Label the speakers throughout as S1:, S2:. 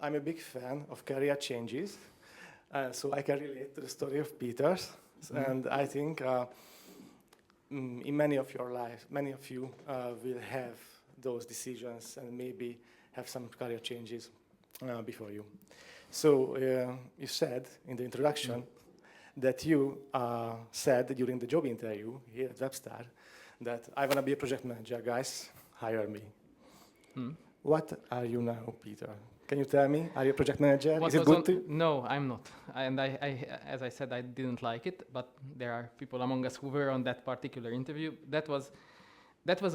S1: I'm a big fan of career changes, so I can relate to the story of Peter's. And I think in many of your lives, many of you will have those decisions and maybe have some career changes before you. So you said in the introduction that you said during the job interview here at Webstar that I want to be a project manager, guys, hire me. What are you now, Peter? Can you tell me? Are you a project manager? Is it good to you?
S2: No, I'm not. And as I said, I didn't like it, but there are people among us who were on that particular interview. That was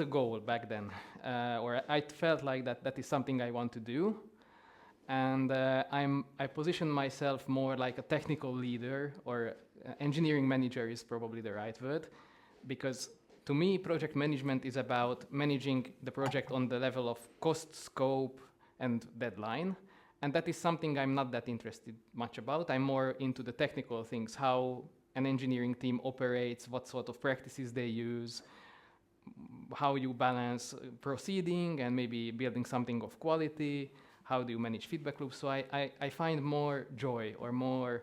S2: a goal back then, or I felt like that is something I want to do. And I position myself more like a technical leader, or engineering manager is probably the right word, because to me, project management is about managing the project on the level of cost, scope, and deadline. And that is something I'm not that interested much about. I'm more into the technical things, how an engineering team operates, what sort of practices they use, how you balance proceeding and maybe building something of quality, how do you manage feedback loops. So I find more joy or more,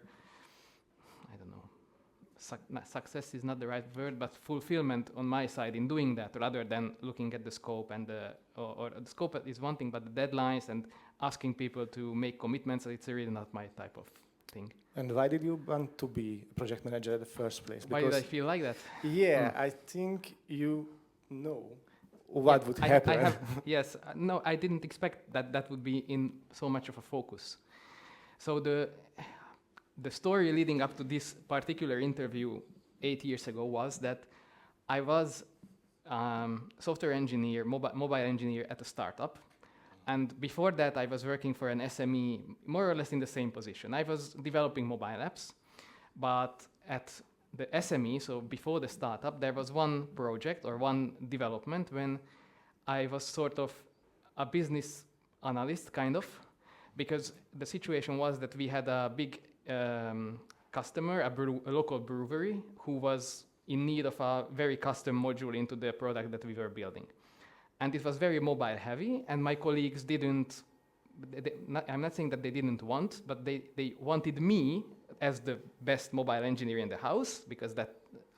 S2: I don't know, success is not the right word, but fulfillment on my side in doing that, rather than looking at the scope and or the scope is one thing, but the deadlines and asking people to make commitments, it's really not my type of thing.
S1: And why did you want to be a project manager in the first place?
S2: Why did I feel like that?
S1: Yeah, I think you know what would happen.
S2: Yes, no, I didn't expect that would be in so much of a focus. So the story leading up to this particular interview 8 years ago was that I was software engineer, mobile engineer at a startup. And before that, I was working for an SME, more or less in the same position. I was developing mobile apps, but at the SME, so before the startup, there was one project or one development when I was sort of a business analyst, kind of, because the situation was that we had a big customer, a local brewery, who was in need of a very custom module into the product that we were building. And it was very mobile heavy, and my colleagues didn't, I'm not saying that they didn't want, but they wanted me as the best mobile engineer in the house, because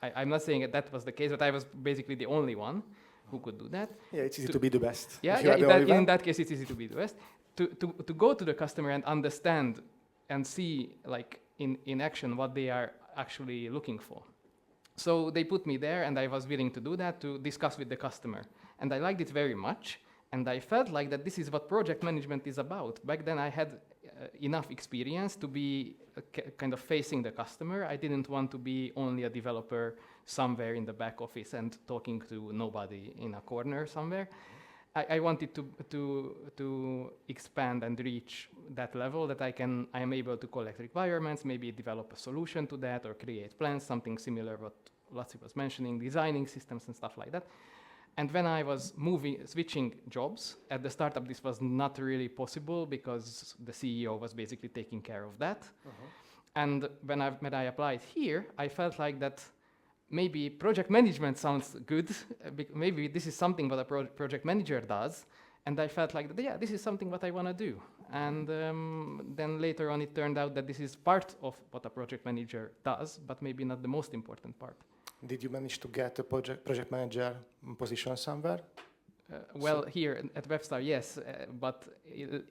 S2: I'm not saying that was the case, but I was basically the only one who could do that.
S1: Yeah, it's easy to be the best.
S2: Yeah, in that case, it's easy to be the best. To go to the customer and understand and see, like, in action what they are actually looking for. So they put me there, and I was willing to do that, to discuss with the customer. And I liked it very much, and I felt like that this is what project management is about. Back then I had enough experience to be kind of facing the customer. I didn't want to be only a developer somewhere in the back office and talking to nobody in a corner somewhere. I wanted to expand and reach that level that I am able to collect requirements, maybe develop a solution to that, or create plans, something similar what Lassi was mentioning, designing systems and stuff like that. And when I was switching jobs, at the startup this was not really possible because the CEO was basically taking care of that. And when I applied here, I felt like that maybe project management sounds good. Maybe this is something what a project manager does. And I felt like, yeah, this is something what I want to do. And then later on it turned out that this is part of what a project manager does, but maybe not the most important part.
S1: Did you manage to get a project manager position somewhere?
S2: Well, here at Webstar, yes, but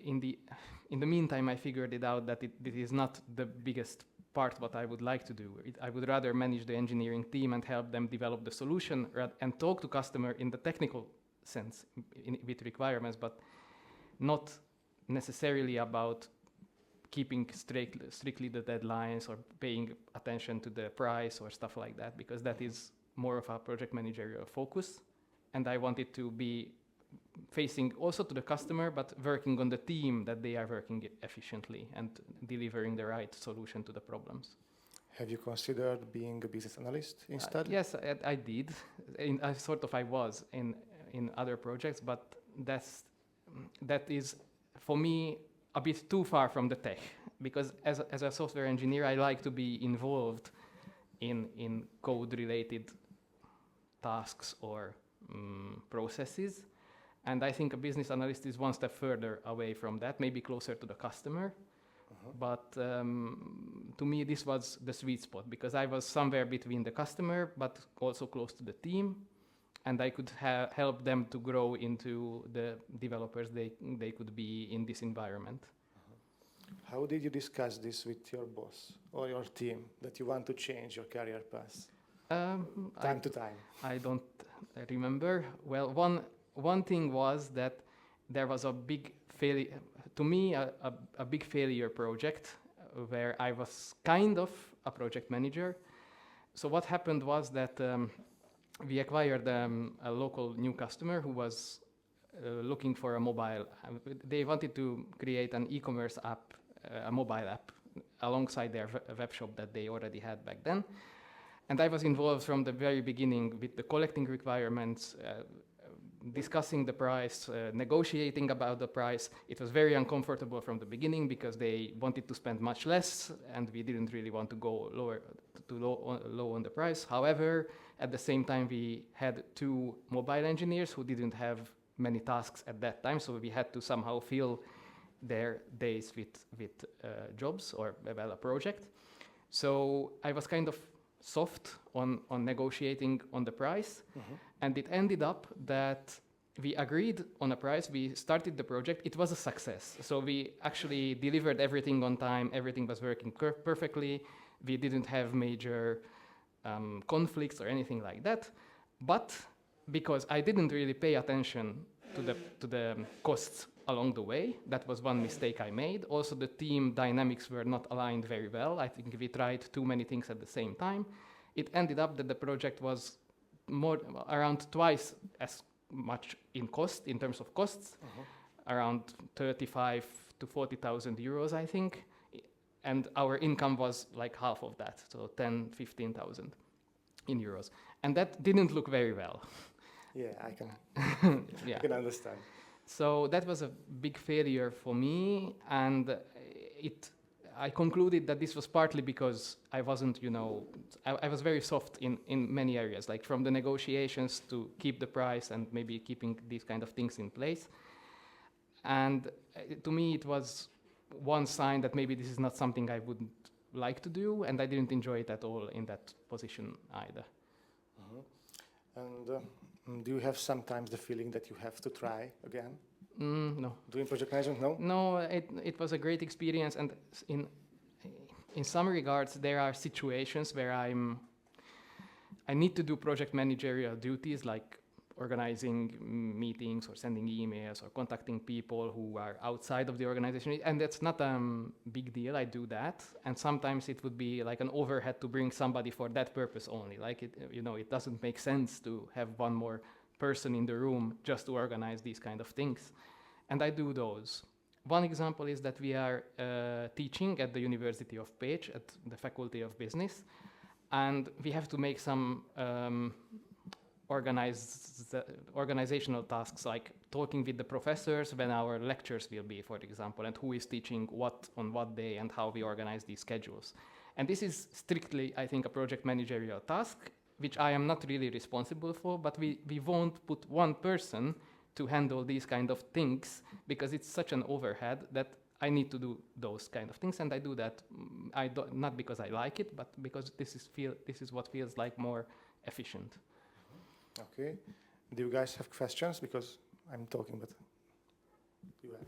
S2: in the meantime, I figured it out that it is not the biggest part what I would like to do. I would rather manage the engineering team and help them develop the solution and talk to customer in the technical sense with requirements, but not necessarily about keeping strictly the deadlines or paying attention to the price or stuff like that, because that is more of a project managerial focus. And I wanted to be facing also to the customer, but working on the team that they are working efficiently and delivering the right solution to the problems.
S1: Have you considered being a business analyst instead?
S2: Yes, I did. I was in other projects, but that is, for me, a bit too far from the tech, because as a software engineer, I like to be involved in code-related tasks or processes, And I think a business analyst is one step further away from that, maybe closer to the customer. But to me, this was the sweet spot because I was somewhere between the customer, but also close to the team. And I could help them to grow into the developers they could be in this environment.
S1: How did you discuss this with your boss or your team that you want to change your career path? Time to time.
S2: I don't remember. Well, one thing was that there was a big failure, to me, a big failure project where I was kind of a project manager. So what happened was that we acquired a local new customer who was looking for a mobile. They wanted to create an e-commerce app, a mobile app, alongside their web shop that they already had back then. And I was involved from the very beginning with the collecting requirements, discussing the price, negotiating about the price. It was very uncomfortable from the beginning because they wanted to spend much less, and we didn't really want to go low on the price. However, at the same time, we had 2 mobile engineers who didn't have many tasks at that time, so we had to somehow fill their days with jobs or a project. So I was kind of soft on negotiating on the price, and it ended up that we agreed on a price. We started the project. It was a success. So we actually delivered everything on time. Everything was working perfectly. We didn't have major conflicts or anything like that. But because I didn't really pay attention to the costs along the way, that was one mistake I made. Also, the team dynamics were not aligned very well. I think we tried too many things at the same time. It ended up that the project was around twice as much in cost, in terms of costs, around 35 to 40,000 euros, I think. And our income was like half of that, so 10, 15,000 in euros. And that didn't look very well.
S1: Yeah, I can,
S2: Yeah.
S1: I can understand.
S2: So that was a big failure for me, and I concluded that this was partly because I wasn't, I was very soft in many areas, like from the negotiations to keep the price and maybe keeping these kind of things in place. And to me, it was one sign that maybe this is not something I wouldn't like to do, and I didn't enjoy it at all in that position either.
S1: And do you have sometimes the feeling that you have to try again?
S2: No.
S1: Doing project management, no?
S2: No, it was a great experience, and in some regards, there are situations where I need to do project managerial duties, like organizing meetings or sending emails or contacting people who are outside of the organization, and that's not a big deal. I do that, and sometimes it would be like an overhead to bring somebody for that purpose only. Like it doesn't make sense to have one more person in the room just to organize these kind of things, and I do those. One example is that we are teaching at the University of Pécs at the Faculty of Business, and we have to make some organizational tasks, like talking with the professors when our lectures will be, for example, and who is teaching what on what day and how we organize these schedules. And this is strictly, I think, a project managerial task, which I am not really responsible for, but we won't put one person to handle these kind of things because it's such an overhead that I need to do those kind of things, and I do that not because I like it, but because this is what feels like more efficient.
S1: Okay. Do you guys have questions? Because I'm talking, but you have.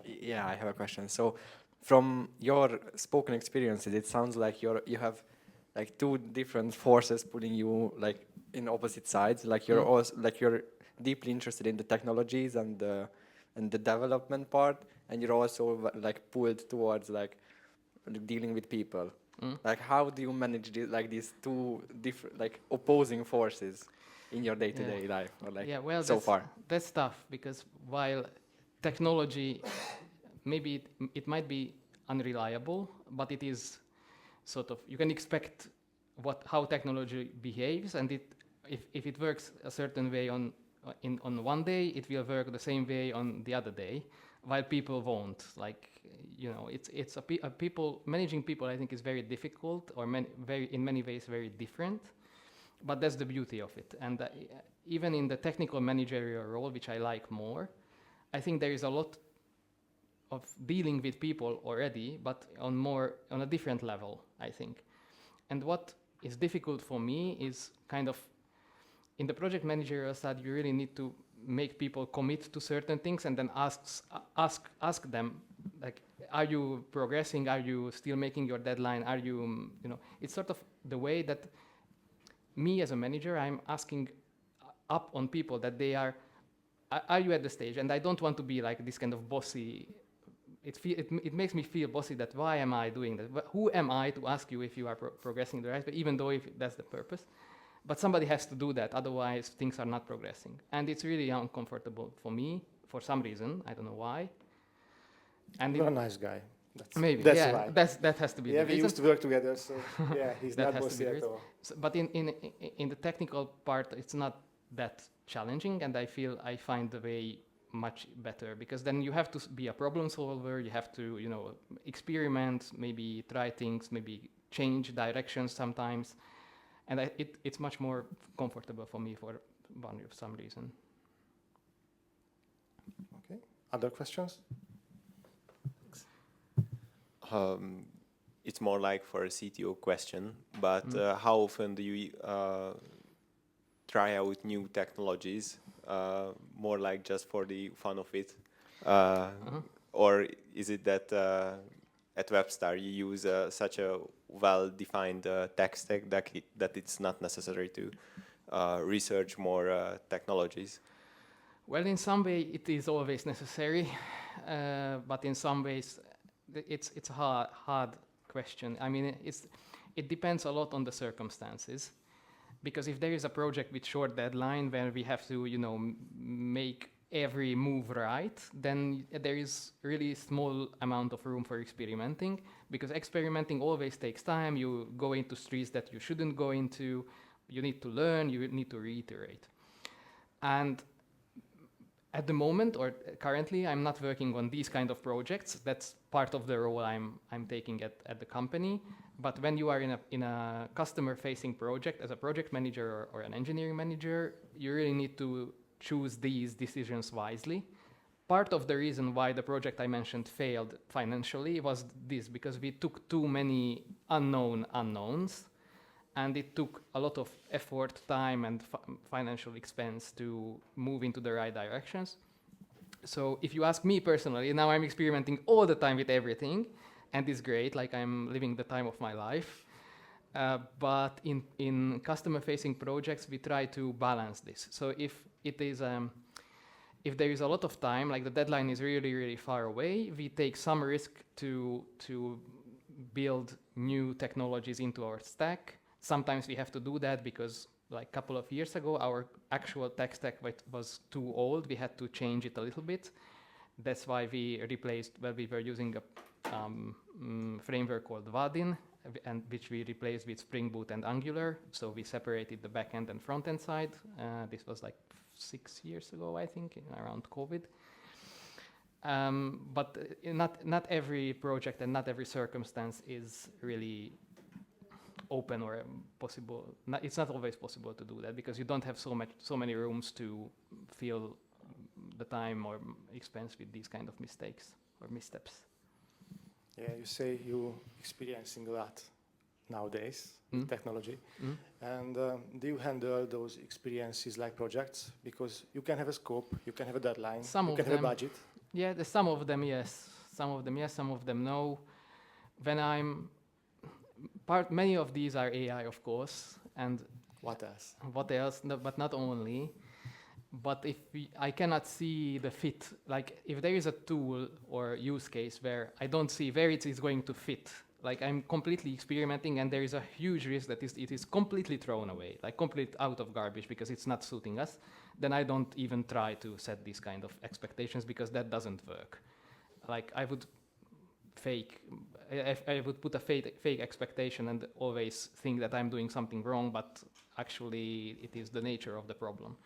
S3: Yeah, I have a question. So, from your spoken experiences, it sounds like you have like 2 different forces pulling you like in opposite sides. Like you're also you're deeply interested in the technologies and the development part, and you're also like pulled towards like dealing with people. Like, how do you manage these 2 different, like, opposing forces in your day-to-day life, or like so far?
S2: That's tough because while technology, maybe it might be unreliable, but it is sort of, you can expect how technology behaves, and if it works a certain way on one day, it will work the same way on the other day, while people won't. Like, it's people managing people. I think is very difficult, or in many ways very different. but that's the beauty of it. And even in the technical managerial role, which I like more, I think there is a lot of dealing with people already, but on a different level, I think. And what is difficult for me is kind of, in the project managerial side, you really need to make people commit to certain things and then ask them, like, are you progressing? Are you still making your deadline? Are you, it's sort of the way that me as a manager, I'm asking up on people that they are you at the stage? And I don't want to be like this kind of bossy. It makes me feel bossy that why am I doing that? Who am I to ask you if you are progressing the right way, even though if that's the purpose? But somebody has to do that, otherwise things are not progressing. And it's really uncomfortable for me, for some reason, I don't know why. And
S1: you're a nice guy.
S2: Maybe,
S1: that's
S2: yeah,
S1: why.
S2: that has to be the
S1: Yeah,
S2: reason.
S1: we used to work together, so yeah, he's
S2: That
S1: not
S2: has to
S1: bossy
S2: be the
S1: at
S2: reason.
S1: all.
S2: So, but in the technical part, it's not that challenging, and I feel I find the way much better, because then you have to be a problem solver, you have to, experiment, maybe try things, maybe change directions sometimes, and it's much more comfortable for me for some reason.
S1: Okay, other questions?
S4: It's more like for a CTO question, but how often do you try out new technologies? More like just for the fun of it? Or is it that at Webstar you use such a well-defined tech stack that it's not necessary to research more technologies?
S2: Well, in some way it is always necessary, but in some ways it's a hard question. I mean, it depends a lot on the circumstances, because if there is a project with short deadline where we have to, make every move right, then there is really small amount of room for experimenting, because experimenting always takes time. You go into streets that you shouldn't go into, you need to learn, you need to reiterate. And at the moment, or currently, I'm not working on these kind of projects. That's part of the role I'm taking at the company. But when you are in a customer-facing project as a project manager or an engineering manager, you really need to choose these decisions wisely. Part of the reason why the project I mentioned failed financially was this, because we took too many unknowns, and it took a lot of effort, time, and financial expense to move into the right directions. So if you ask me personally, now I'm experimenting all the time with everything, and it's great, like I'm living the time of my life. But in customer-facing projects, we try to balance this. So if there is a lot of time, like the deadline is really, really far away, we take some risk to build new technologies into our stack. Sometimes we have to do that because, like a couple of years ago, our actual tech stack was too old. We had to change it a little bit. That's why we were using a framework called Vadin, and which we replaced with Spring Boot and Angular. So we separated the backend and front-end side. This was like 6 years ago, I think, around COVID. But not every project and not every circumstance is really open or possible. It's not always possible to do that, because you don't have so many rooms to fill the time or expense with these kind of mistakes or missteps.
S1: Yeah, you say you're experiencing a lot nowadays with technology. And do you handle those experiences like projects? Because you can have a scope, you can have a deadline, you can have a budget.
S2: Yeah, some of them yes, some of them yes, some of them no. Many of these are AI, of course, and
S1: what else?
S2: What else? No, but not only. But I cannot see the fit. Like if there is a tool or use case where I don't see where it is going to fit, like I'm completely experimenting and there is a huge risk that it is completely thrown away, like complete out of garbage because it's not suiting us, then I don't even try to set these kind of expectations, because that doesn't work. Like I would put a fake expectation and always think that I'm doing something wrong, but actually it is the nature of the problem.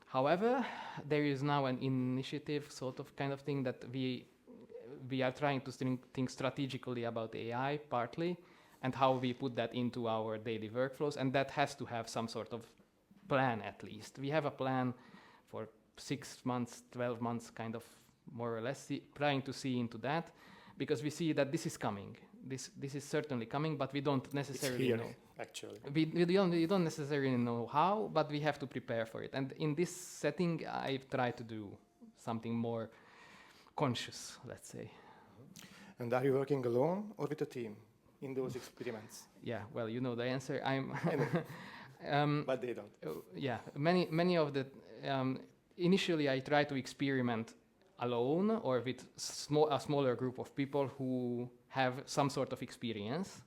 S2: However, there is now an initiative sort of kind of thing that we are trying to think strategically about AI partly, and how we put that into our daily workflows, and that has to have some sort of plan at least. We have a plan for 6 months, 12 months, kind of more or less trying to see into that, because we see that this is coming. This is certainly coming, but we don't necessarily
S1: It's here,
S2: know.
S1: actually.
S2: We don't necessarily know how, but we have to prepare for it. And in this setting, I try to do something more conscious, let's say.
S1: And are you working alone or with a team in those experiments?
S2: Yeah, well, you know the answer.
S1: But they don't.
S2: Yeah, many of the initially I try to experiment alone or with a smaller group of people who have some sort of experience,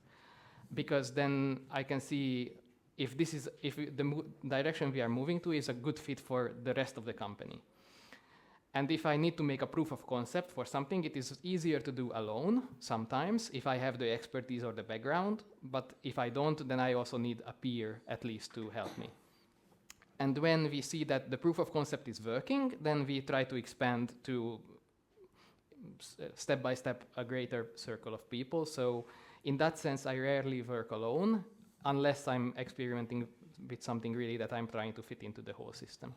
S2: because then I can see if the direction we are moving to is a good fit for the rest of the company. And if I need to make a proof of concept for something, it is easier to do alone sometimes if I have the expertise or the background. But if I don't, then I also need a peer at least to help me. And when we see that the proof of concept is working, then we try to expand to step by step a greater circle of people. So in that sense, I rarely work alone unless I'm experimenting with something really that I'm trying to fit into the whole system.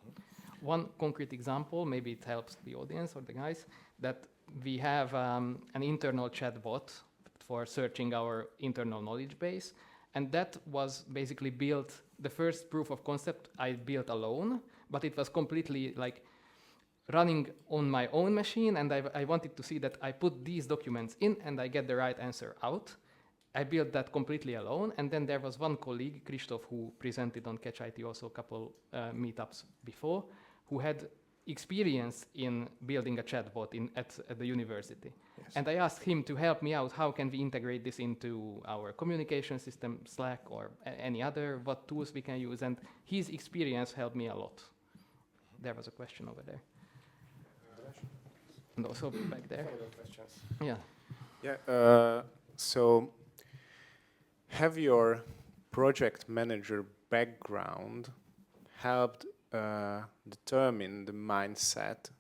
S2: One concrete example, maybe it helps the audience or the guys, that we have an internal chatbot for searching our internal knowledge base. And that was basically built, the first proof of concept I built alone, but it was completely like running on my own machine, and I wanted to see that I put these documents in and I get the right answer out. I built that completely alone, and then there was one colleague, Christoph, who presented on CatchIT also a couple meetups before, who had experience in building a chatbot at the university. Yes. And I asked him to help me out, how can we integrate this into our communication system, Slack or any other, what tools we can use, and his experience helped me a lot. There was a question over there. And also back there. Yeah.
S5: Yeah. So, have your project manager background helped determine the mindset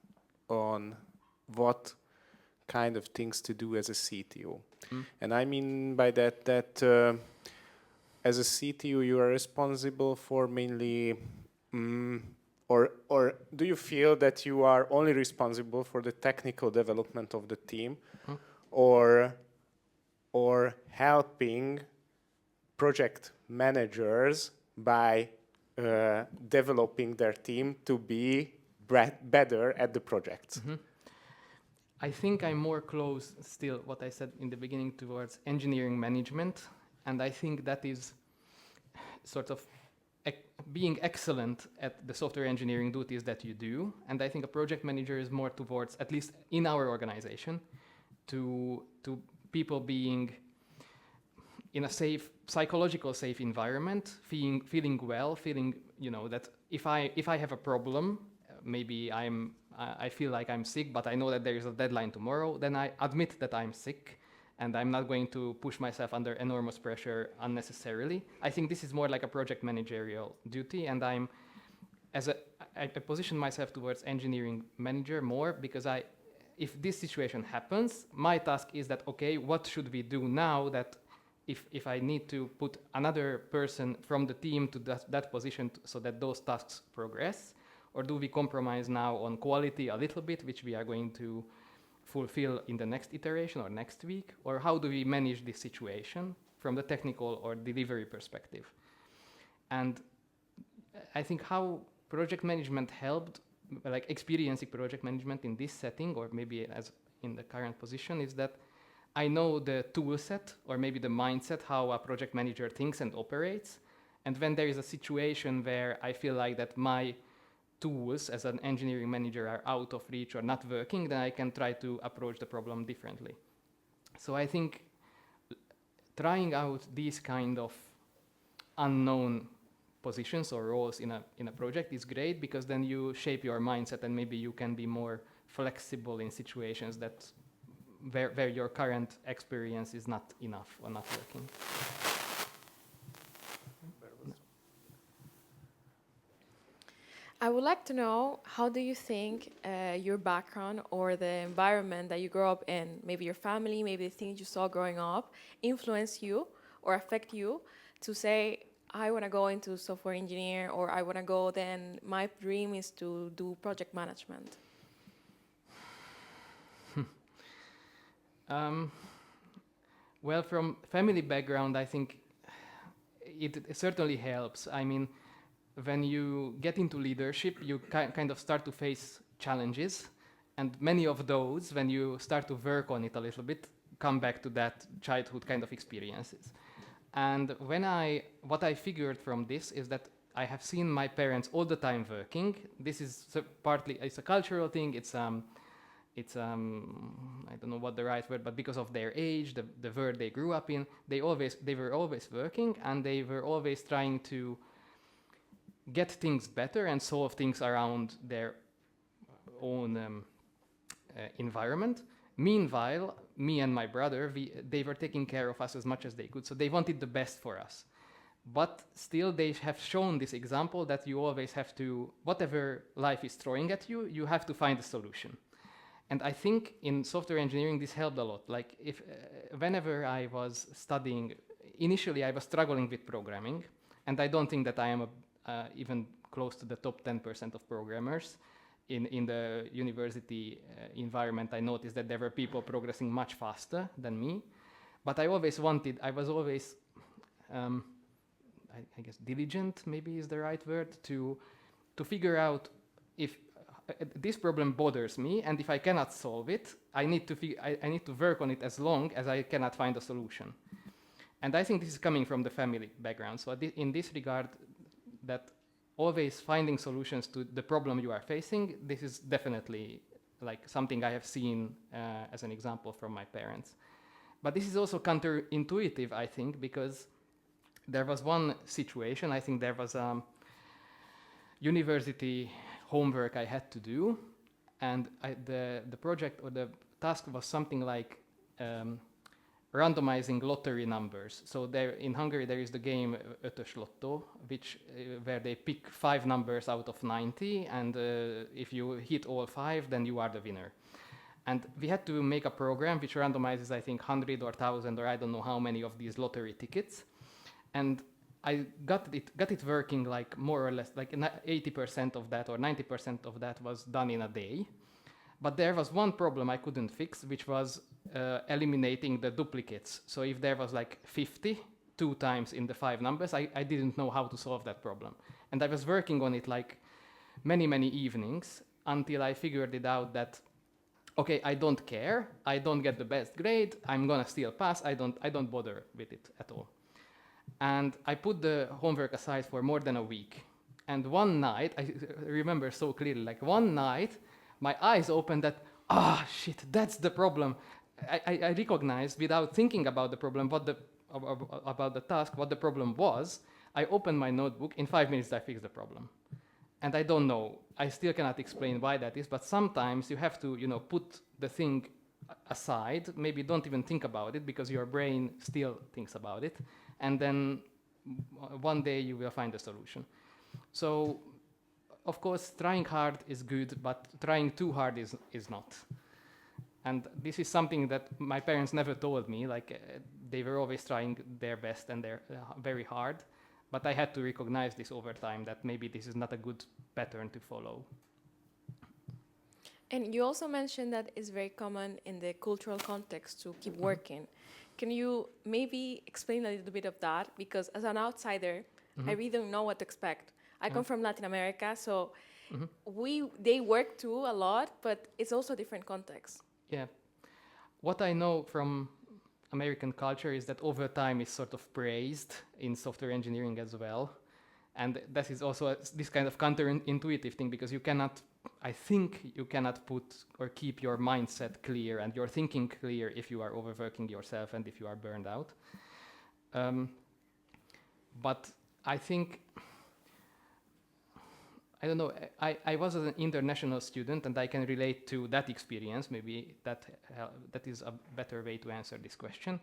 S5: on what kind of things to do as a CTO? And I mean by that as a CTO you are responsible for mainly, or do you feel that you are only responsible for the technical development of the team, or helping project managers by developing their team to be better at the projects?
S2: I think I'm more close still, what I said in the beginning, towards engineering management. And I think that is sort of being excellent at the software engineering duties that you do. And I think a project manager is more towards, at least in our organization, to people being in a safe, psychological safe environment, feeling well, feeling, that if I have a problem, maybe I feel like I'm sick, but I know that there is a deadline tomorrow, then I admit that I'm sick, and I'm not going to push myself under enormous pressure unnecessarily. I think this is more like a project managerial duty, and I position myself towards engineering manager more because if this situation happens, my task is that, okay, what should we do now that if I need to put another person from the team to that position so that those tasks progress? Or do we compromise now on quality a little bit, which we are going to fulfill in the next iteration or next week? Or how do we manage this situation from the technical or delivery perspective? And I think how project management helped, like experiencing project management in this setting, or maybe as in the current position, is that I know the tool set or maybe the mindset, how a project manager thinks and operates. And when there is a situation where I feel like that my tools as an engineering manager are out of reach or not working, then I can try to approach the problem differently. So I think trying out these kind of unknown positions or roles in a project is great, because then you shape your mindset and maybe you can be more flexible in situations that where your current experience is not enough or not working.
S6: I would like to know, how do you think your background or the environment that you grew up in, maybe your family, maybe the things you saw growing up, influence you or affect you to say, I want to go into software engineer, or I want to go, then my dream is to do project management?
S2: Well, from family background, I think it certainly helps. I mean, when you get into leadership, you kind of start to face challenges, and many of those, when you start to work on it a little bit, come back to that childhood kind of experiences. And what I figured from this is that I have seen my parents all the time working. This is partly, it's a cultural thing. I don't know what the right word, but because of their age, the world they grew up in, they were always working, and they were always trying to get things better and solve things around their own environment. Meanwhile, me and my brother, they were taking care of us as much as they could, so they wanted the best for us. But still, they have shown this example that you always have to, whatever life is throwing at you, you have to find a solution. And I think in software engineering, this helped a lot. Like, whenever I was studying, initially I was struggling with programming, and I don't think that I am even close to the top 10% of programmers. In the university environment, I noticed that there were people progressing much faster than me. But I was always, I guess diligent maybe is the right word, to figure out if this problem bothers me, and if I cannot solve it, I need to work on it as long as I cannot find a solution. And I think this is coming from the family background. So in this regard, that always finding solutions to the problem you are facing, this is definitely like something I have seen as an example from my parents. But this is also counterintuitive, I think, because there was one situation, I think there was university homework I had to do, and the project or the task was something like randomizing lottery numbers. So there in Hungary there is the game Ötös Lotto, which where they pick 5 numbers out of 90, and if you hit all 5, then you are the winner. And we had to make a program which randomizes, I think, 100 or 1,000 or I don't know how many of these lottery tickets. And I got it working like more or less, like 80% of that or 90% of that was done in a day. But there was one problem I couldn't fix, which was eliminating the duplicates. So if there was like 50, 2 times in the 5 numbers, I didn't know how to solve that problem. And I was working on it like many evenings until I figured it out that, okay, I don't care, I don't get the best grade, I'm gonna still pass, I don't bother with it at all. And I put the homework aside for more than a week. And one night, I remember so clearly, like one night, my eyes opened that, shit, that's the problem. I recognized without thinking about the problem, about the task, what the problem was. I opened my notebook, in 5 minutes I fixed the problem. And I don't know, I still cannot explain why that is, but sometimes you have to, put the thing aside, maybe don't even think about it because your brain still thinks about it. And then one day you will find a solution. So, of course, trying hard is good, but trying too hard is not. And this is something that my parents never told me, like they were always trying their best and they're very hard. But I had to recognize this over time, that maybe this is not a good pattern to follow.
S6: And you also mentioned that it's very common in the cultural context to keep working. Can you maybe explain a little bit of that? Because as an outsider, I really don't know what to expect. I come from Latin America, so they work too a lot, but it's also a different context.
S2: Yeah. What I know from American culture is that overtime is sort of praised in software engineering as well. And that is also this kind of counterintuitive thing, because I think you cannot put or keep your mindset clear and your thinking clear if you are overworking yourself and if you are burned out. But I think, I don't know, I was an international student and I can relate to that experience. Maybe that is a better way to answer this question.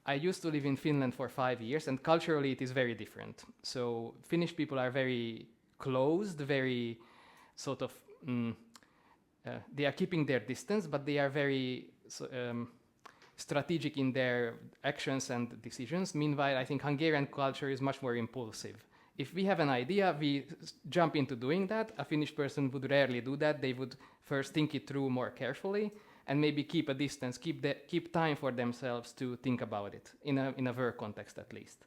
S2: I used to live in Finland for 5 years, and culturally it is very different. So Finnish people are very closed, very sort of, they are keeping their distance, but they are very strategic in their actions and decisions. Meanwhile, I think Hungarian culture is much more impulsive. If we have an idea, we jump into doing that. A Finnish person would rarely do that. They would first think it through more carefully and maybe keep a distance, keep time for themselves to think about it, in a work context at least.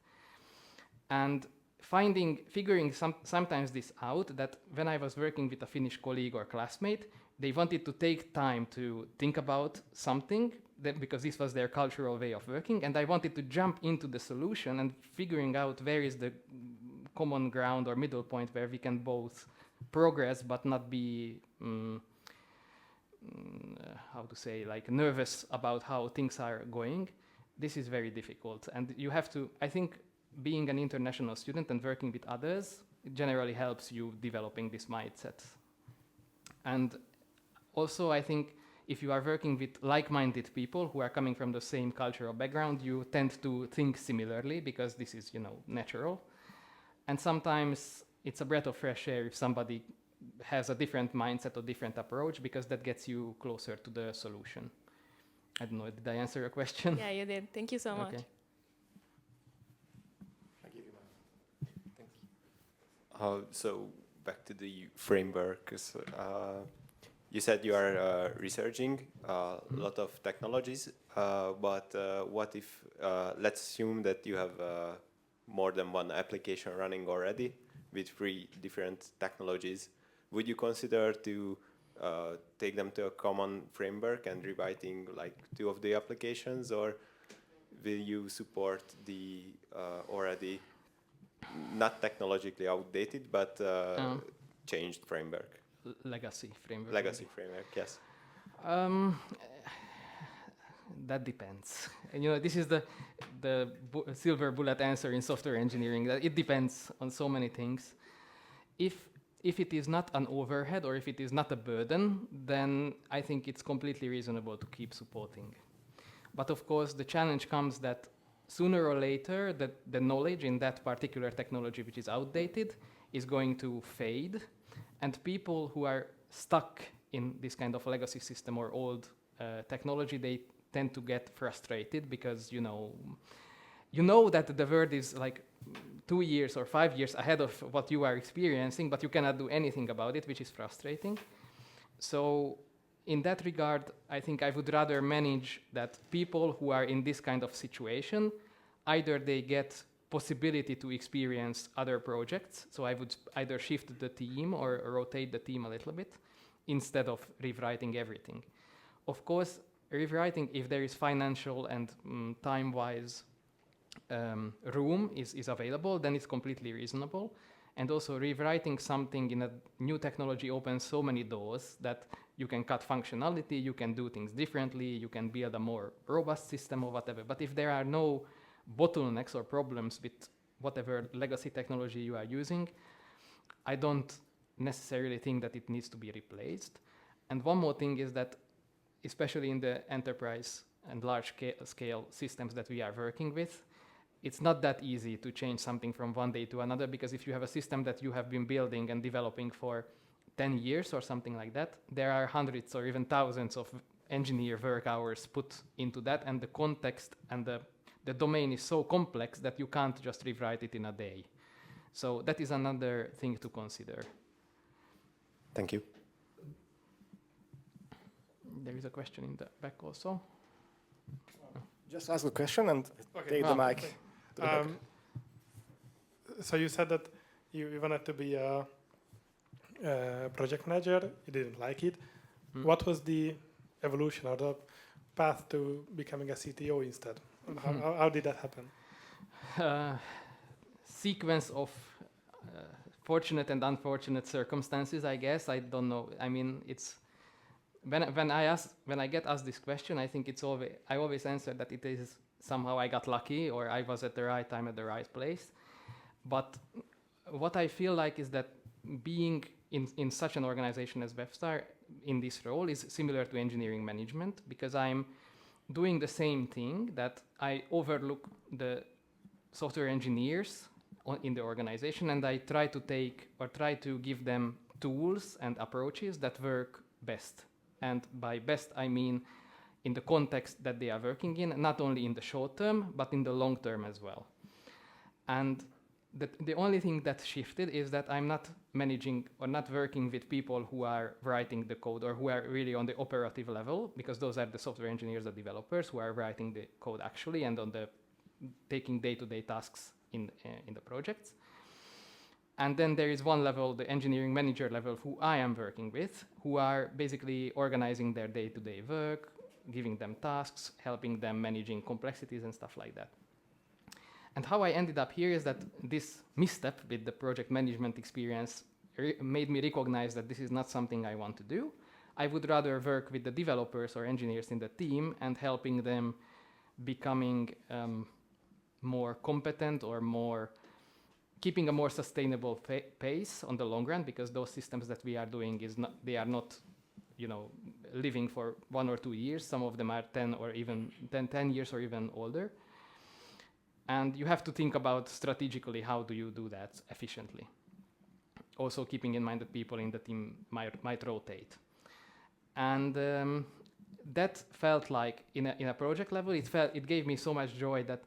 S2: And figuring sometimes this out, that when I was working with a Finnish colleague or classmate, they wanted to take time to think about something, because this was their cultural way of working, and I wanted to jump into the solution and figuring out where is the common ground or middle point where we can both progress but not be how to say, like, nervous about how things are going. This is very difficult, and you have to, I think, being an international student and working with others, it generally helps you developing this mindset. And also, I think if you are working with like-minded people who are coming from the same cultural background, you tend to think similarly, because this is, natural. And sometimes it's a breath of fresh air if somebody has a different mindset or different approach, because that gets you closer to the solution. I don't know, did I answer your question?
S6: Yeah, you did. Thank you so much.
S2: Okay.
S4: So back to the framework. You said you are researching a lot of technologies, but what if, let's assume that you have more than one application running already with 3 different technologies. Would you consider to take them to a common framework and rewriting like 2 of the applications, or will you support the already not technologically outdated but changed framework?
S2: Legacy framework.
S4: Legacy framework, yes.
S2: That depends. And, this is the silver bullet answer in software engineering. That it depends on so many things. If it is not an overhead or if it is not a burden, then I think it's completely reasonable to keep supporting. But of course, the challenge comes that sooner or later, the knowledge in that particular technology which is outdated is going to fade. And people who are stuck in this kind of legacy system or old technology, they tend to get frustrated, because you know that the world is like 2 years or 5 years ahead of what you are experiencing, but you cannot do anything about it, which is frustrating. So in that regard, I think I would rather manage that people who are in this kind of situation, either they get possibility to experience other projects, so I would either shift the team or rotate the team a little bit instead of rewriting everything. Of course, rewriting, if there is financial and time-wise room is available, then it's completely reasonable. And also rewriting something in a new technology opens so many doors that you can cut functionality, you can do things differently, you can build a more robust system or whatever. But if there are no bottlenecks or problems with whatever legacy technology you are using, I don't necessarily think that it needs to be replaced. And one more thing is that, especially in the enterprise and large scale systems that we are working with, it's not that easy to change something from one day to another, because if you have a system that you have been building and developing for 10 years or something like that, there are hundreds or even thousands of engineer work hours put into that, and the context and the domain is so complex that you can't just rewrite it in a day. So that is another thing to consider.
S4: Thank you.
S2: There is a question in the back also.
S1: Just ask the question and take the mic.
S7: Okay. So you said that you wanted to be a project manager, you didn't like it. What was the evolution or the path to becoming a CTO instead? How did that happen?
S2: Sequence of fortunate and unfortunate circumstances, I guess. I don't know. I mean, it's when I get asked this question, I think I always answer that it is somehow I got lucky or I was at the right time at the right place. But what I feel like is that being in such an organization as Webstar in this role is similar to engineering management, because I'm doing the same thing, that I overlook the software engineers in the organization, and I try to give them tools and approaches that work best. And by best, I mean in the context that they are working in, not only in the short term, but in the long term as well. And the only thing that shifted is that I'm not managing or not working with people who are writing the code or who are really on the operative level, because those are the software engineers or developers who are writing the code actually and on the taking day-to-day tasks in the projects. And then there is one level, the engineering manager level, who I am working with, who are basically organizing their day-to-day work, giving them tasks, helping them managing complexities and stuff like that. And how I ended up here is that this misstep with the project management experience made me recognize that this is not something I want to do. I would rather work with the developers or engineers in the team and helping them becoming more competent or more keeping a more sustainable pace on the long run, because those systems that we are doing they are not, living for 1 or 2 years. Some of them are 10 or even 10 years or even older. And you have to think about strategically how do you do that efficiently. Also keeping in mind that people in the team might rotate. And that felt like in a project level, it gave me so much joy that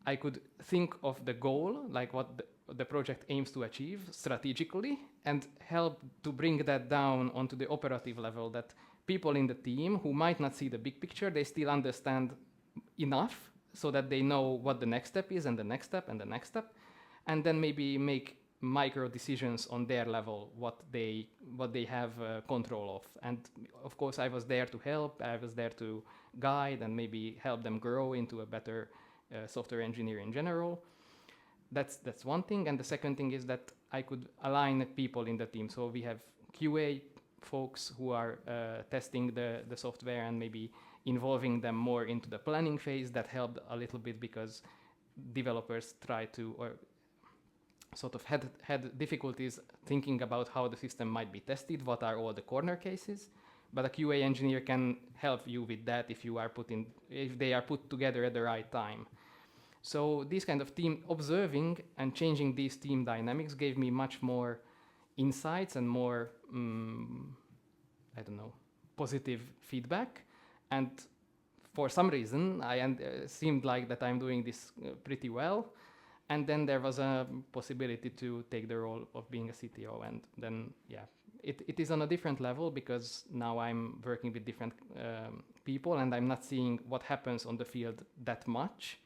S2: I could think of the goal, like what the project aims to achieve strategically, and help to bring that down onto the operative level, that people in the team who might not see the big picture, they still understand enough so that they know what the next step is and the next step and the next step, and then maybe make micro decisions on their level, what they have control of. And of course I was there to help, I was there to guide and maybe help them grow into a better software engineer in general. That's one thing. And the second thing is that I could align people in the team. So we have QA folks who are testing the software and maybe involving them more into the planning phase. That helped a little bit because developers try to, or sort of had difficulties thinking about how the system might be tested, what are all the corner cases. But a QA engineer can help you with that if they are put together at the right time. So this kind of team observing and changing these team dynamics gave me much more insights and more, positive feedback. And for some reason, seemed like that I'm doing this pretty well. And then there was a possibility to take the role of being a CTO. And then, it is on a different level because now I'm working with different people and I'm not seeing what happens on the field that much,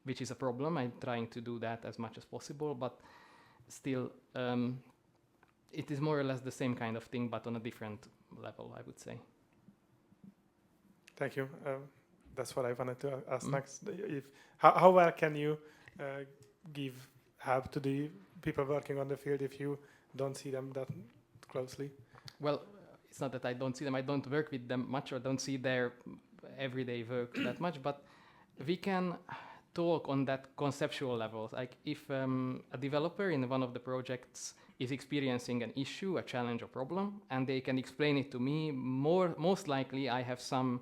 S2: which is a problem. I'm trying to do that as much as possible, but still, it is more or less the same kind of thing, but on a different level, I would say.
S7: Thank you. That's what I wanted to ask next. How well can you give help to the people working on the field if you don't see them that closely?
S2: Well, it's not that I don't see them. I don't work with them much or don't see their everyday work that much, but we can talk on that conceptual level. Like if a developer in one of the projects is experiencing an issue, a challenge or problem, and they can explain it to me, most likely I have some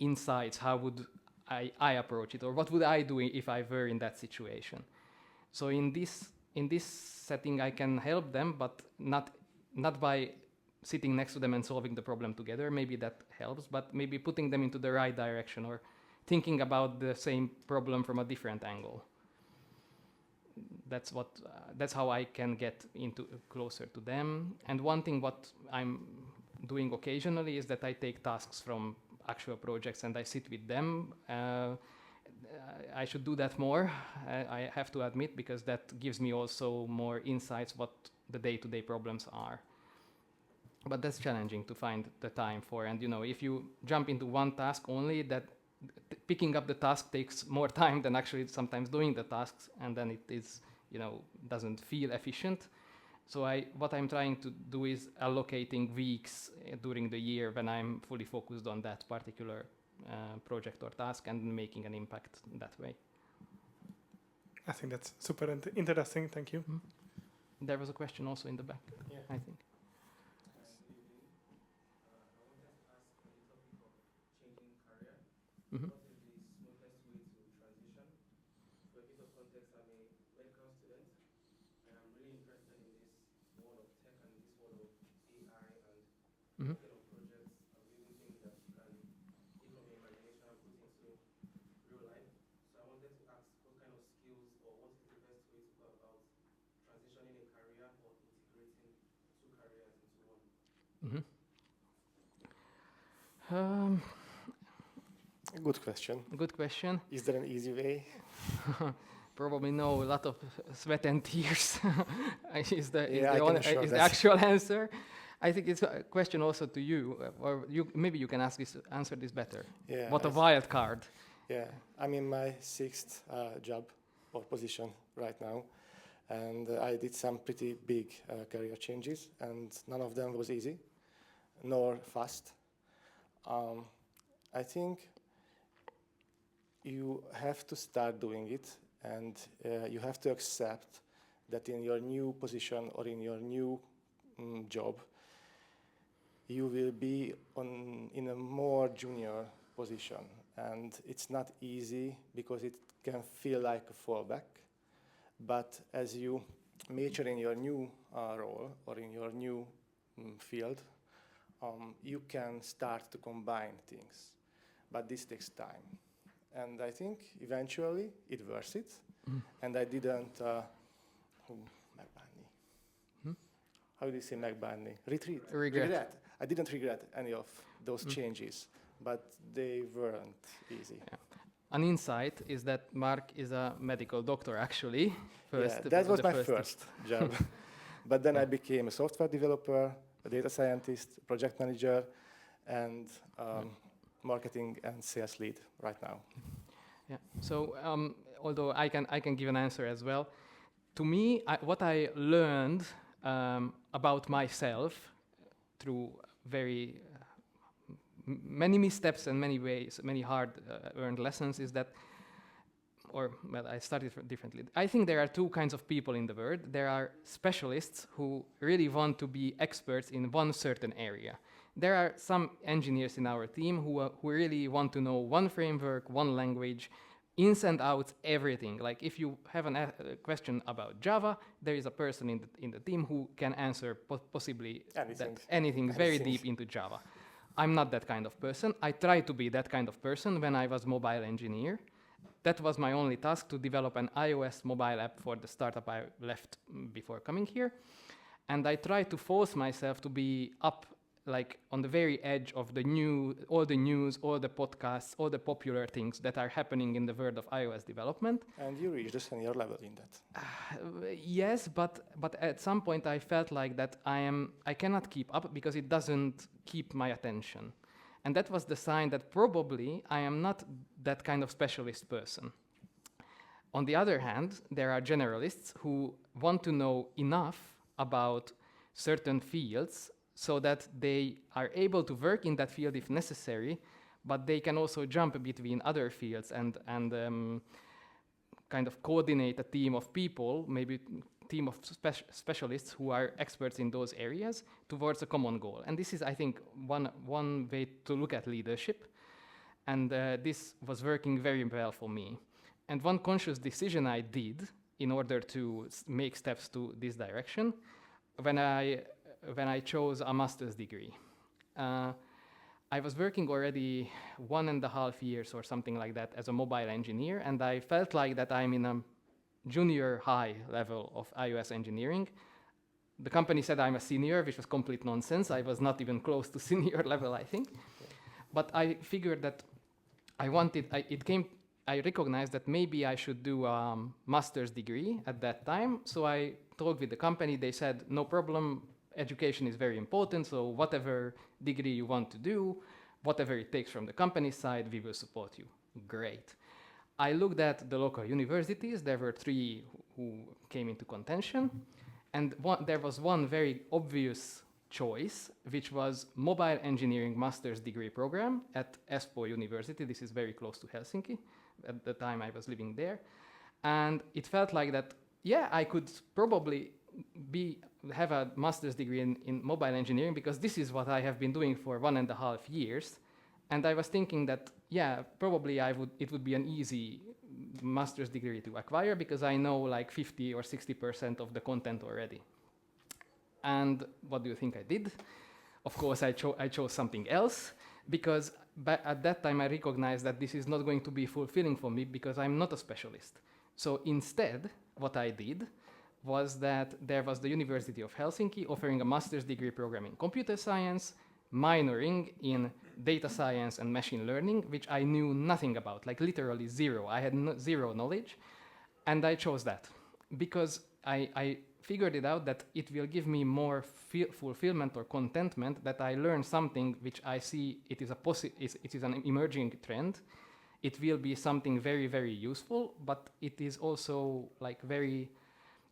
S2: insights. How would I approach it, or what would I do if I were in that situation? So in this setting, I can help them, but not by sitting next to them and solving the problem together. Maybe that helps, but maybe putting them into the right direction or thinking about the same problem from a different angle. That's how I can get into closer to them. And one thing what I'm doing occasionally is that I take tasks from actual projects and I sit with them. I should do that more, I have to admit, because that gives me also more insights what the day-to-day problems are. But that's challenging to find the time for. And if you jump into one task only, that picking up the task takes more time than actually sometimes doing the tasks, and then it is, doesn't feel efficient. So what I'm trying to do is allocating weeks during the year when I'm fully focused on that particular project or task and making an impact that way.
S7: I think that's super interesting. Thank you.
S2: There was a question also in the back, I think. Mm-hmm.
S8: What is the smoothest way to transition? For a bit of context, I'm a medical student. I am really interested in this world of tech and this world of AI and working on projects. I'm building things that can give from imagination
S2: Mhm. Um,
S1: Good question.
S2: Good question.
S1: Is there an easy way?
S2: Probably no. A lot of sweat and tears is the
S1: Yeah, I can assure
S2: is the
S1: that.
S2: actual answer. I think it's a question also to you, or maybe you can answer this better.
S1: Yeah.
S2: What a wild card.
S1: Yeah, I'm in my sixth job or position right now, and I did some pretty big career changes, and none of them was easy, nor fast. I think you have to start doing it, and you have to accept that in your new position or in your new job, you will be in a more junior position. And it's not easy because it can feel like a fallback. But as you mature in your new role or in your new field, you can start to combine things. But this takes time. And I think eventually it worth it. And I didn't megbánni. How do you say megbánni? Regret. I didn't regret any of those changes, but they weren't easy.
S2: Yeah. An insight is that Mark is a medical doctor, actually.
S1: That was my first job. But then I became a software developer, a data scientist, project manager, and marketing and sales lead right now.
S2: Yeah. So although I can give an answer as well, to me, what I learned about myself through very many missteps and many ways, many hard earned lessons is that, I started differently. I think there are two kinds of people in the world. There are specialists who really want to be experts in one certain area. There are some engineers in our team who really want to know one framework, one language, ins and outs, everything. Like if you have a question about Java, there is a person in the team who can answer possibly anything very deep into Java. I'm not that kind of person. I tried to be that kind of person when I was mobile engineer. That was my only task, to develop an iOS mobile app for the startup I left before coming here. And I tried to force myself to be up, like on the very edge of all the news, all the podcasts, all the popular things that are happening in the world of iOS development.
S1: And you reached a senior level in that.
S2: Yes, but at some point I felt like that I cannot keep up because it doesn't keep my attention. And that was the sign that probably I am not that kind of specialist person. On the other hand, there are generalists who want to know enough about certain fields so that they are able to work in that field if necessary, but they can also jump between other fields and kind of coordinate a team of people, maybe team of specialists who are experts in those areas towards a common goal. And this is, I think, one way to look at leadership. And this was working very well for me. And one conscious decision I did in order to make steps to this direction, when I chose a master's degree. I was working already 1.5 years or something like that as a mobile engineer, and I felt like that I'm in a junior high level of iOS engineering. The company said I'm a senior, which was complete nonsense. I was not even close to senior level, I think. But I figured that I recognized that maybe I should do a master's degree at that time. So I talked with the company. They said, no problem, education is very important. So whatever degree you want to do, whatever it takes from the company side, we will support you. Great. I looked at the local universities. There were 3 who came into contention. And there was one very obvious choice, which was mobile engineering master's degree program at Espoo University. This is very close to Helsinki. At the time I was living there. And it felt like that, yeah, I could probably have a master's degree in mobile engineering because this is what I have been doing for 1.5 years. And I was thinking that, yeah, probably it would be an easy master's degree to acquire because I know like 50 or 60% of the content already. And what do you think I did? Of course, I chose something else because at that time I recognized that this is not going to be fulfilling for me because I'm not a specialist. So instead, what I did, was that there was the University of Helsinki offering a master's degree program in computer science, minoring in data science and machine learning, which I knew nothing about, like literally zero. I had zero knowledge, and I chose that because I figured it out that it will give me more fulfillment or contentment that I learn something which I see it is it is an emerging trend. It will be something very, very useful, but it is also like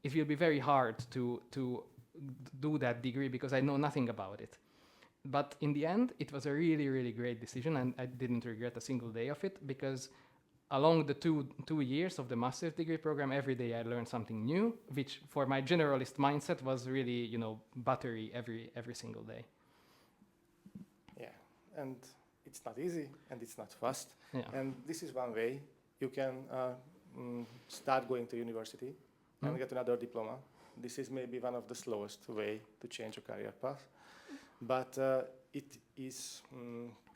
S2: it will be very hard to do that degree because I know nothing about it. But in the end, it was a really, really great decision, and I didn't regret a single day of it because along the two years of the master's degree program, every day I learned something new, which for my generalist mindset was really, buttery every single day.
S1: Yeah, and it's not easy and it's not fast.
S2: Yeah.
S1: And this is one way you can start going to university and get another diploma. This is maybe one of the slowest way to change a career path, but it is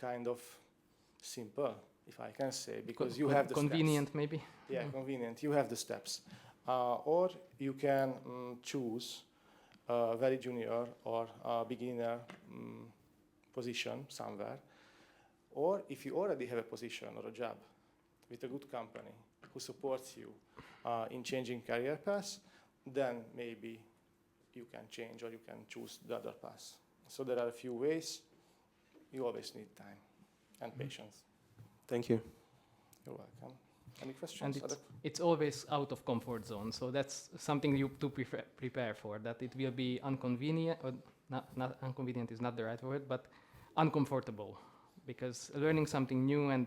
S1: kind of simple, if I can say, because you have the
S2: convenient
S1: steps.
S2: Maybe.
S1: Yeah, convenient. You have the steps, or you can choose a very junior or a beginner position somewhere, or if you already have a position or a job with a good company who supports you in changing career paths, then maybe you can change or you can choose the other path. So there are a few ways. You always need time and patience.
S4: Thank you.
S1: You're welcome. Any questions?
S2: And it's always out of comfort zone, so that's something you to prepare for, that it will be inconvenient, or not inconvenient is not the right word, but uncomfortable, because learning something new and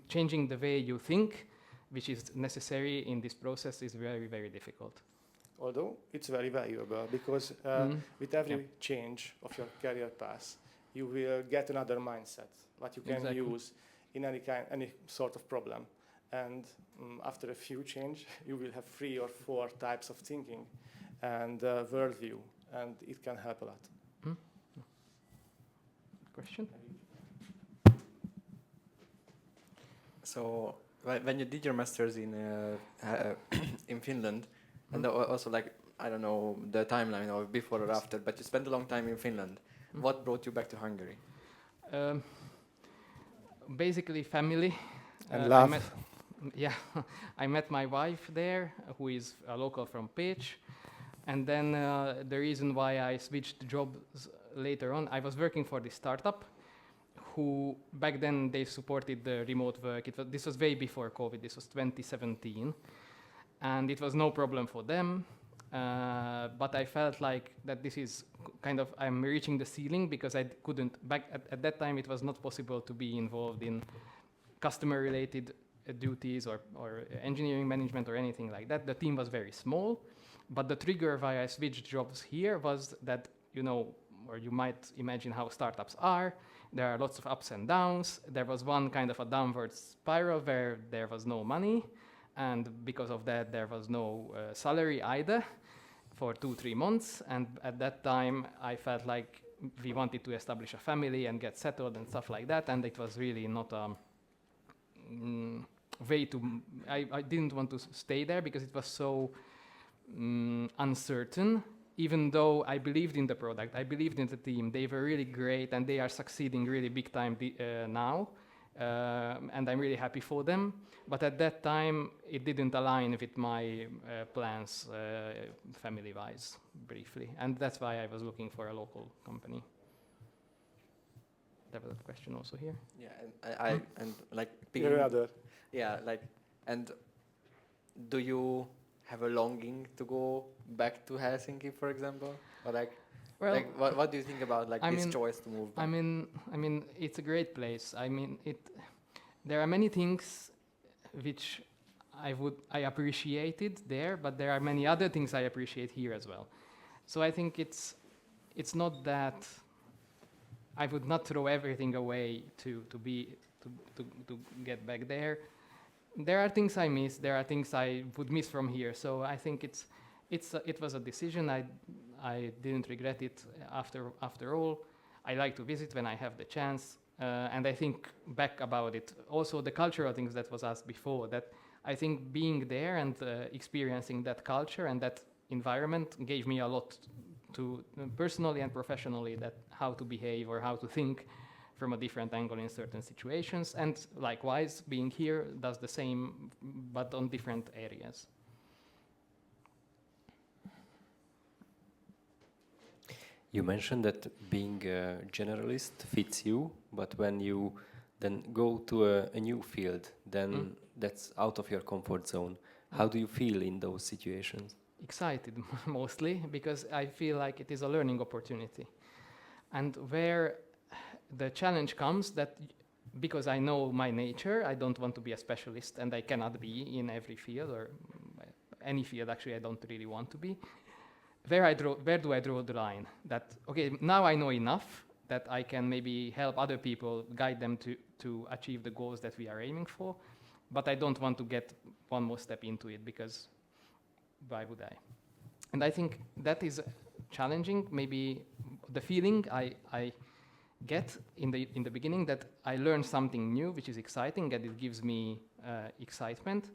S2: changing the way you think, which is necessary in this process, is very, very difficult.
S1: Although it's very valuable because with every change of your career path, you will get another mindset, what you can use in any sort of problem. And after a few change, you will have 3 or 4 types of thinking and worldview, and it can help a lot.
S2: Question?
S3: So when you did your masters in Finland, and also like I don't know the timeline or before or after, but you spent a long time in Finland. What brought you back to Hungary?
S2: Basically, family.
S1: And love.
S2: I met my wife there, who is a local from Pécs, and then the reason why I switched jobs later on, I was working for this startup, who back then they supported the remote work. This was way before COVID. This was 2017, and it was no problem for them. But I felt like that this is kind of, I'm reaching the ceiling because I couldn't, back at that time it was not possible to be involved in customer related duties or engineering management or anything like that. The team was very small, but the trigger why I switched jobs here was that, or you might imagine how startups are. There are lots of ups and downs. There was one kind of a downward spiral where there was no money, and because of that there was no salary either for 2-3 months. And at that time I felt like we wanted to establish a family and get settled and stuff like that, and it was really not a way to I didn't want to stay there because it was so uncertain. Even though I believed in the product, I believed in the team, they were really great and they are succeeding really big time now, and I'm really happy for them. But at that time, it didn't align with my plans, family-wise, briefly, and that's why I was looking for a local company. There was a question also here.
S3: Yeah, and like and do you have a longing to go back to Helsinki, for example, or what do you think about this choice to move back?
S2: I mean, it's a great place. I mean, there are many things which I appreciated there, but there are many other things I appreciate here as well. So I think it's not that I would not throw everything away to get back there. There are things I miss. There are things I would miss from here. So I think it was a decision. I didn't regret it after all. I like to visit when I have the chance, and I think back about it. Also, the cultural things that was asked before. That I think being there and experiencing that culture and that environment gave me a lot to personally and professionally, that how to behave or how to think from a different angle in certain situations. And likewise, being here does the same, but on different areas.
S9: You mentioned that being a generalist fits you, but when you then go to a new field, then that's out of your comfort zone. How do you feel in those situations?
S2: Excited mostly, because I feel like it is a learning opportunity. And where the challenge comes that because I know my nature, I don't want to be a specialist, and I cannot be in every field, or any field actually I don't really want to be. Where do I draw the line? That, okay, now I know enough that I can maybe help other people, guide them to achieve the goals that we are aiming for, but I don't want to get one more step into it, because why would I? And I think that is challenging. Maybe the feeling I get in the beginning, that I learn something new, which is exciting, and it gives me excitement.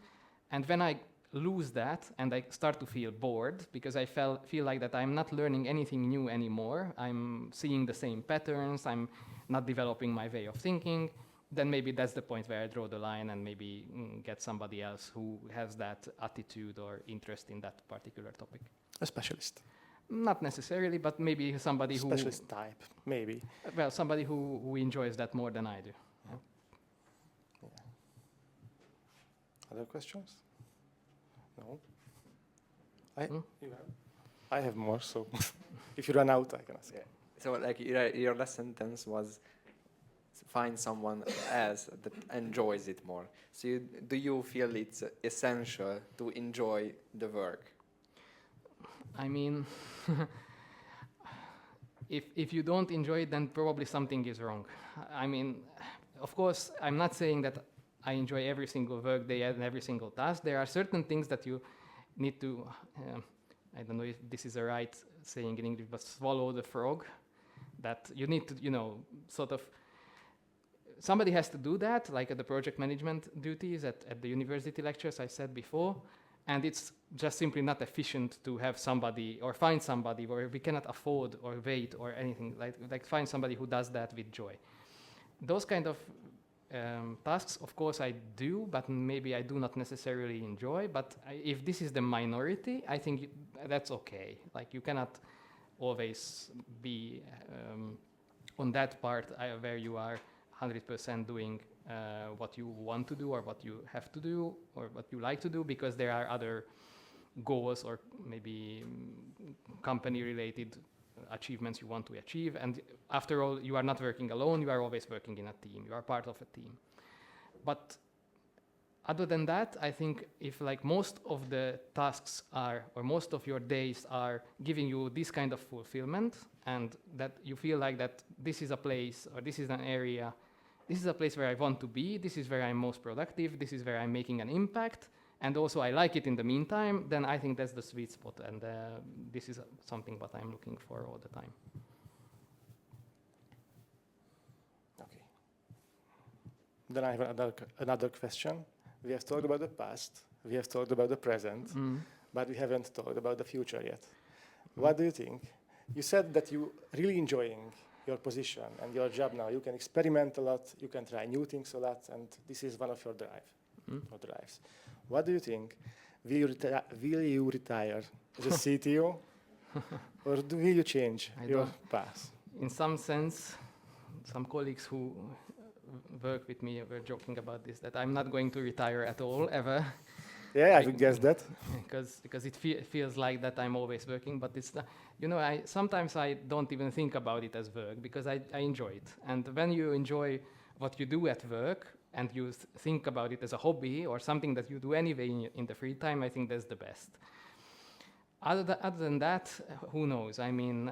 S2: And when I lose that and I start to feel bored, because I feel like that I'm not learning anything new anymore, I'm seeing the same patterns, I'm not developing my way of thinking, then maybe that's the point where I draw the line and maybe get somebody else who has that attitude or interest in that particular topic.
S1: A specialist.
S2: Not necessarily, but maybe somebody who...
S1: Specialist type, maybe.
S2: Well, somebody who enjoys that more than I do.
S1: Yeah. Other questions? No? I have more, so if you run out, I can ask.
S3: Yeah. So like your last sentence was find someone else that enjoys it more. So do you feel it's essential to enjoy the work?
S2: I mean, if you don't enjoy it, then probably something is wrong. I mean, of course, I'm not saying that I enjoy every single work day and every single task. There are certain things that you need to, I don't know if this is the right saying in English, but swallow the frog. That you need to, sort of, somebody has to do that, like at the project management duties at the university lectures I said before. And it's just simply not efficient to have somebody or find somebody where we cannot afford or wait or anything, like find somebody who does that with joy. Those kind of tasks, of course, I do, but maybe I do not necessarily enjoy. But if this is the minority, I think that's okay. Like, you cannot always be on that part where you are 100% doing what you want to do or what you have to do or what you like to do, because there are other goals or maybe company-related achievements you want to achieve. And after all, you are not working alone, you are always working in a team, you are part of a team. But other than that, I think if like most of the tasks are, or most of your days are giving you this kind of fulfillment, and that you feel like that this is a place or this is an area, this is a place where I want to be, this is where I'm most productive, this is where I'm making an impact, and also I like it in the meantime, then I think that's the sweet spot, and this is something what I'm looking for all the time.
S1: Okay. Then I have another question. We have talked about the past, we have talked about the present, but we haven't talked about the future yet. What do you think? You said that you're really enjoying your position and your job now. You can experiment a lot, you can try new things a lot, and this is one of your drives. What do you think? Will you retire as a CTO, or will you change your path?
S2: In some sense, some colleagues who work with me were joking about this, that I'm not going to retire at all, ever.
S1: Yeah, I would guess that.
S2: Because it feels like that I'm always working, but it's not, sometimes I don't even think about it as work, because I enjoy it. And when you enjoy what you do at work, and you think about it as a hobby or something that you do anyway in the free time, I think that's the best. Other than that, who knows? I mean,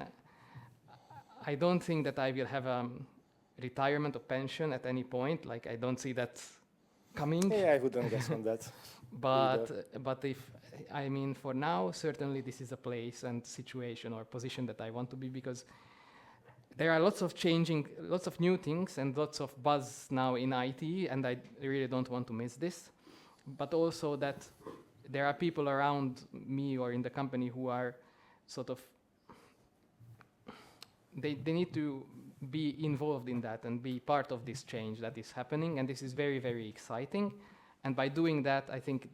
S2: I don't think that I will have a retirement or pension at any point. Like, I don't see that coming.
S1: Yeah, I wouldn't guess on that.
S2: But for now, certainly this is a place and situation or position that I want to be, because there are lots of new things and lots of buzz now in IT, and I really don't want to miss this. But also that there are people around me or in the company who are sort of, they need to be involved in that and be part of this change that is happening, and this is very, very exciting. And by doing that, I think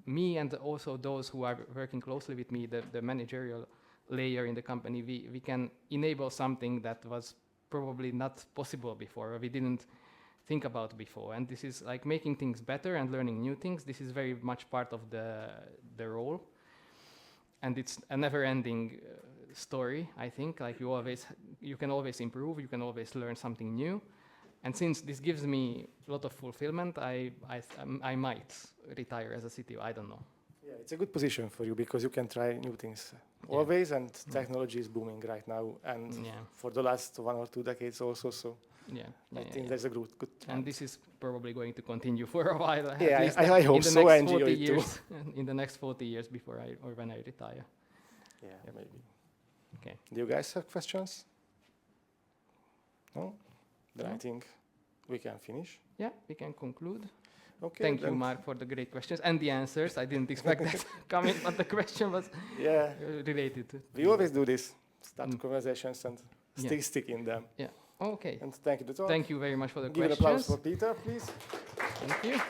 S2: me and also those who are working closely with me, the managerial layer in the company, we can enable something that was probably not possible before, or we didn't think about before. And this is like making things better and learning new things. This is very much part of the role. And it's a never-ending story, I think. Like you can always improve, you can always learn something new. And since this gives me a lot of fulfillment, I might retire as a CTO, I don't know.
S1: Yeah, it's a good position for you because you can try new things always, and technology is booming right now, and for the last 1 or 2 decades also. So I think there's a good trend.
S2: And this is probably going to continue for a while.
S1: Yeah, I hope so. I enjoy it too.
S2: In the next 40 years before when I retire.
S1: Yeah, maybe.
S2: Okay.
S1: Do you guys have questions? No? Then I think we can finish.
S2: Yeah, we can conclude.
S1: Okay.
S2: Thank you, Mark, for the great questions and the answers. I didn't expect that coming, but the question was related to.
S1: We always do this. Start conversations and stick in them.
S2: Yeah. Okay.
S1: And thank you to talk.
S2: Thank you very much for the
S1: questions. Give an applause for Peter, please.
S2: Thank you.